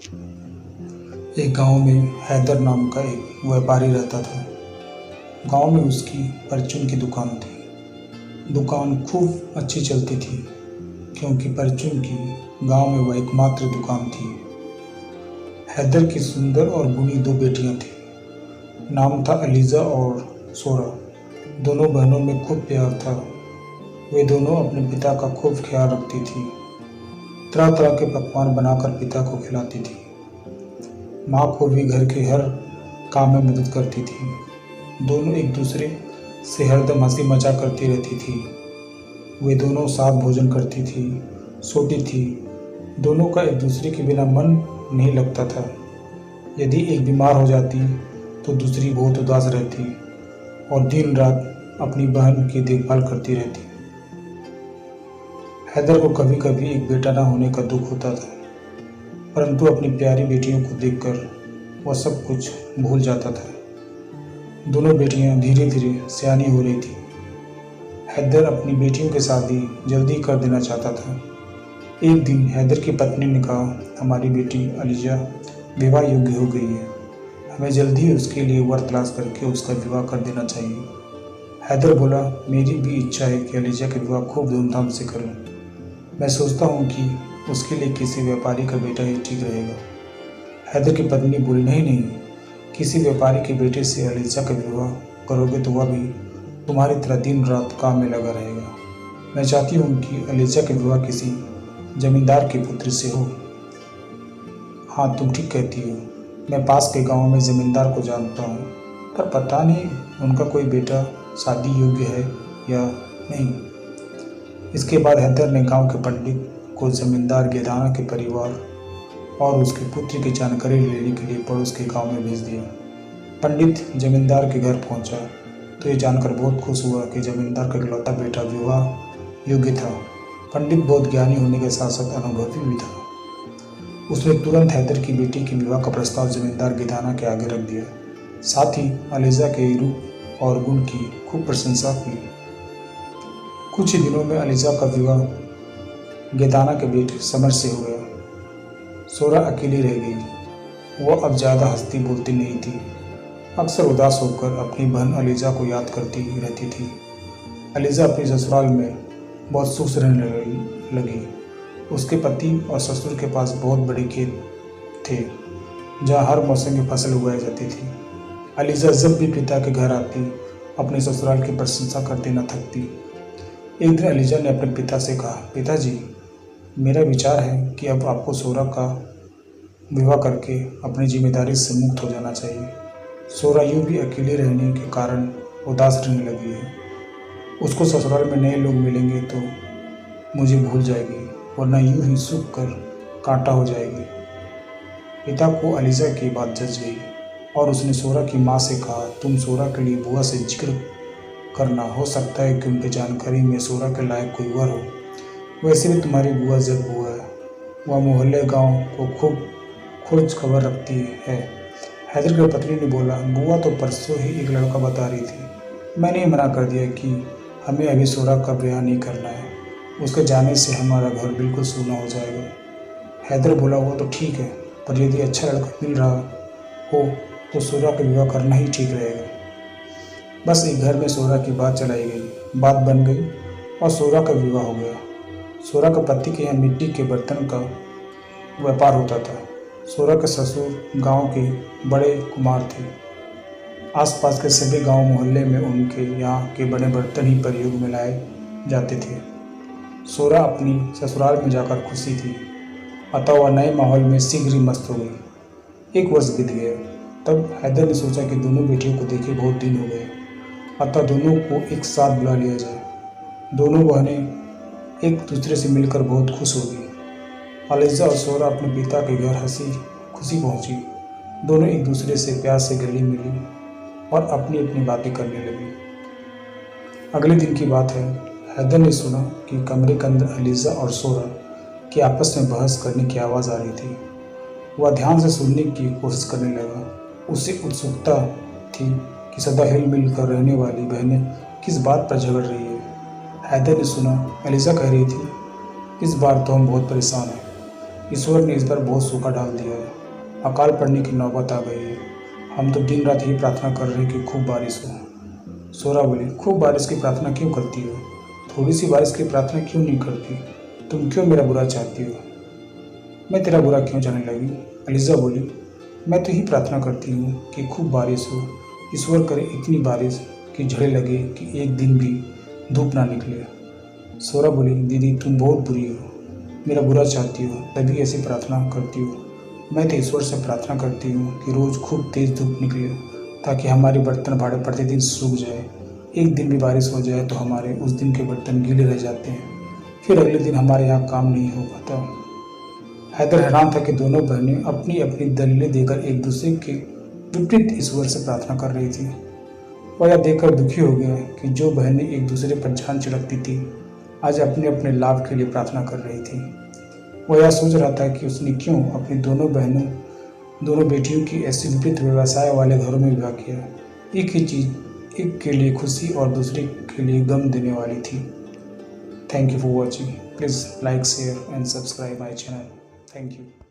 एक गांव में हैदर नाम का एक व्यापारी रहता था। गांव में उसकी परचून की दुकान थी। दुकान खूब अच्छी चलती थी क्योंकि परचून की गांव में वह एकमात्र दुकान थी। हैदर की सुंदर और गुणी दो बेटियां थीं। नाम था अलीजा और सोरा। दोनों बहनों में खूब प्यार था। वे दोनों अपने पिता का खूब ख्याल रखती थी। तरह तरह के पकवान बनाकर पिता को खिलाती थी। माँ को भी घर के हर काम में मदद करती थी। दोनों एक दूसरे से हरदम हंसी मजाक करती रहती थी। वे दोनों साथ भोजन करती थी, सोती थी। दोनों का एक दूसरे के बिना मन नहीं लगता था। यदि एक बीमार हो जाती तो दूसरी बहुत उदास रहती और दिन रात अपनी बहन की देखभाल करती रहती। हैदर को कभी कभी एक बेटा न होने का दुख होता था, परंतु अपनी प्यारी बेटियों को देखकर वह सब कुछ भूल जाता था। दोनों बेटियां धीरे धीरे सयानी हो रही थी। हैदर अपनी बेटियों की शादी जल्दी कर देना चाहता था। एक दिन हैदर की पत्नी ने कहा, हमारी बेटी अलीजा विवाह योग्य हो गई है। हमें जल्दी ही उसके लिए वर तलाश करके उसका विवाह कर देना चाहिए। हैदर बोला, मेरी भी इच्छा है कि अलीजा का विवाह खूब धूमधाम से करूं। मैं सोचता हूं कि उसके लिए किसी व्यापारी का बेटा ही ठीक रहेगा। हैदर की पत्नी बोली, नहीं नहीं, किसी व्यापारी के बेटे से अलीजा का विवाह करोगे तो वह भी तुम्हारी तरह दिन रात काम में लगा रहेगा। मैं चाहती हूँ कि अलीजा का विवाह किसी जमींदार के पुत्र से हो। हाँ, तुम ठीक कहती हो। मैं पास के गांव में जमींदार को जानता हूँ, पर पता नहीं उनका कोई बेटा शादी योग्य है या नहीं। इसके बाद हैदर ने गांव के पंडित को जमींदार गेदाना के परिवार और उसके पुत्र की जानकारी लेने के लिए पड़ोस के गांव में भेज दिया। पंडित जमींदार के घर पहुंचा तो ये जानकर बहुत खुश हुआ कि जमींदार का इकलौता बेटा विवाह योग्य था। पंडित बहुत ज्ञानी होने के साथ साथ अनुभवी भी था। उसने तुरंत हैदर की बेटी के विवाह का प्रस्ताव जमींदार गेदाना के आगे रख दिया। साथ ही अलीजा के रूप और गुण की खूब प्रशंसा की। कुछ ही दिनों में अलीजा का विवाह गेदाना के बेटे समर से हो गया। सोरा अकेली रह गई। वह अब ज़्यादा हंसती बोलती नहीं थी। अक्सर उदास होकर अपनी बहन अलीजा को याद करती रहती थी। अलीजा अपने ससुराल में बहुत सुख से रहने लगी। उसके पति और ससुर के पास बहुत बड़े खेत थे जहाँ हर मौसम की फसल उगाई जाती थी। अलीजा जब भी पिता के घर आती अपने ससुराल की प्रशंसा करते न थकती। एक दिन अलीजा ने अपने पिता से कहा, पिताजी, मेरा विचार है कि अब आपको सोरा का विवाह करके अपनी जिम्मेदारी से मुक्त हो जाना चाहिए। सोरा यूं भी अकेले रहने के कारण उदास रहने लगी है। उसको ससुराल में नए लोग मिलेंगे तो मुझे भूल जाएगी, वरना यूं ही सूख कर कांटा हो जाएगी। पिता को अलीजा की बात जच गई और उसने सोरा की माँ से कहा, तुम सोरा के लिए बुआ से जिक्र करना, हो सकता है कि उनकी जानकारी में सोरा के लायक कोई वर हो। वैसे भी तुम्हारी बुआ जब बुआ है, वह मोहल्ले गांव को खूब खोज खबर रखती है। हैदर की पत्नी ने बोला, बुआ तो परसों ही एक लड़का बता रही थी। मैंने मना कर दिया कि हमें अभी सोरा का ब्याह नहीं करना है। उसके जाने से हमारा घर बिल्कुल सूना हो जाएगा। हैदर बोला, वो तो ठीक है, पर यदि अच्छा लड़का मिल रहा हो तो सोरा का विवाह करना ही ठीक रहेगा। बस एक घर में सोरा की बात चलाई गई, बात बन गई और सोरा का विवाह हो गया। सोरा के पति के यहाँ मिट्टी के बर्तन का व्यापार होता था। सोरा के ससुर गांव के बड़े कुम्हार थे। आसपास के सभी गांव मोहल्ले में उनके यहाँ के बने बर्तन ही प्रयोग में लाए जाते थे। सोरा अपनी ससुराल में जाकर खुशी थी, अतः वह नए माहौल में शीघ्र ही मस्त हो गई। एक वर्ष बीत गया। तब हैदर ने सोचा कि दोनों बेटियों को देखे बहुत दिन हो गए, अतः दोनों को एक साथ बुला लिया जाए। दोनों बहनें एक दूसरे से मिलकर बहुत खुश हो गई। अलीजा और सोरा अपने पिता के घर हंसी खुशी पहुंची। दोनों एक दूसरे से प्यार से गले मिली और अपनी अपनी बातें करने लगी। अगले दिन की बात है, हैदर ने सुना कि कमरे के अंदर अलीजा और सोरा की आपस में बहस करने की आवाज़ आ रही थी। वह ध्यान से सुनने की कोशिश करने लगा। उसे उत्सुकता थी कि सदा हिलमिल कर रहने वाली बहनें किस बात पर झगड़ रही है। हैदर ने सुना, अलीजा कह रही थी, इस बार तो हम बहुत परेशान हैं। ईश्वर ने इस बार बहुत सूखा डाल दिया है, अकाल पड़ने की नौबत आ गई है। हम तो दिन रात यही प्रार्थना कर रहे हैं कि खूब बारिश हो। सोरा बोली, खूब बारिश की प्रार्थना क्यों करती हो? थोड़ी सी बारिश की प्रार्थना क्यों नहीं करती? तुम क्यों मेरा बुरा चाहती हो? मैं तेरा बुरा क्यों चाहने लगी? अलीज़ा बोली, मैं तो यही प्रार्थना करती हूँ कि खूब बारिश हो। ईश्वर करे इतनी बारिश कि झड़े लगे कि एक दिन भी धूप ना निकले। सोरा बोली, दीदी तुम बहुत बुरी हो, मेरा बुरा चाहती हो, तभी ऐसी प्रार्थना करती हो। मैं तो ईश्वर से प्रार्थना करती हूँ कि रोज़ खूब तेज़ धूप निकले ताकि हमारे बर्तन भाड़े प्रतिदिन सूख जाए। एक दिन भी बारिश हो जाए तो हमारे उस दिन के बर्तन गीले रह जाते हैं, फिर अगले दिन हमारे यहाँ काम नहीं हो पाता। हैदर हैरान था कि दोनों बहनें अपनी अपनी दलीलें देकर एक दूसरे के विपरीत ईश्वर से प्रार्थना कर रही थी। वह यह देखकर दुखी हो गया कि जो बहनें एक दूसरे पर जान छिड़कती थी आज अपने अपने लाभ के लिए प्रार्थना कर रही थी। वह यह सोच रहा था कि उसने क्यों अपनी दोनों बेटियों की ऐसी विपरीत व्यवसाय वाले घरों में विवाह किया। एक ही चीज़ एक के लिए खुशी और दूसरे के लिए गम देने वाली थी। Thank you for watching. Please like share and subscribe my channel. Thank you.